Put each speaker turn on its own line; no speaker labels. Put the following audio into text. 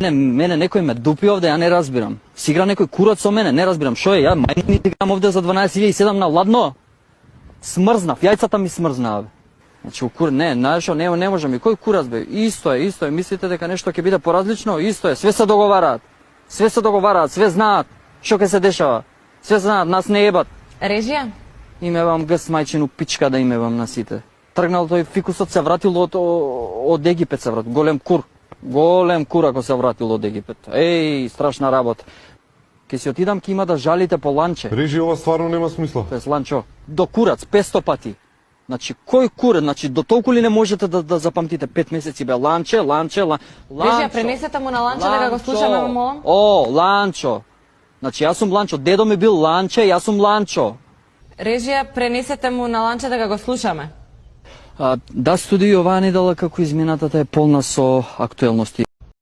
Мене некој ме дупи овде, ја не разбирам. Си игра некој курац со мене, не разбирам. Шо е, ја мајни играм овде за 12.007 на ладно. Смрзнав, јајцата ми смрзнаа. Значи, не може ми, кој курац бе? Исто е, мислите дека нешто ќе биде поразлично? Исто е, све се договараат. Све знаат што ќе се дешава. Све знаат, нас не ебат.
Режија?
Имевам гс мајчину пичка да имевам на сите. Тргнал тој фикусот, се вратил од Египет се вратил, голем кур ако се вратил од Египет. Еј, страшна работа. Ке си отидам, ке има да жалите по ланче.
Режи, ова стварно нема смисла.
Тоест ланчо, до курац 500 пати. Значи, кој курац, значи до толку ли не можете да запамтите 5 месеци бе ланче.
Режија, пренесете му на ланче да го слушаме, ме молам.
О, ланчо. Значи, јас сум ланчо, дедо ми бил ланче, јас сум ланчо.
Режија, пренесете му на ланче да го слушаме.
Да, студио оваа недела како изминатата е полна со актуелности.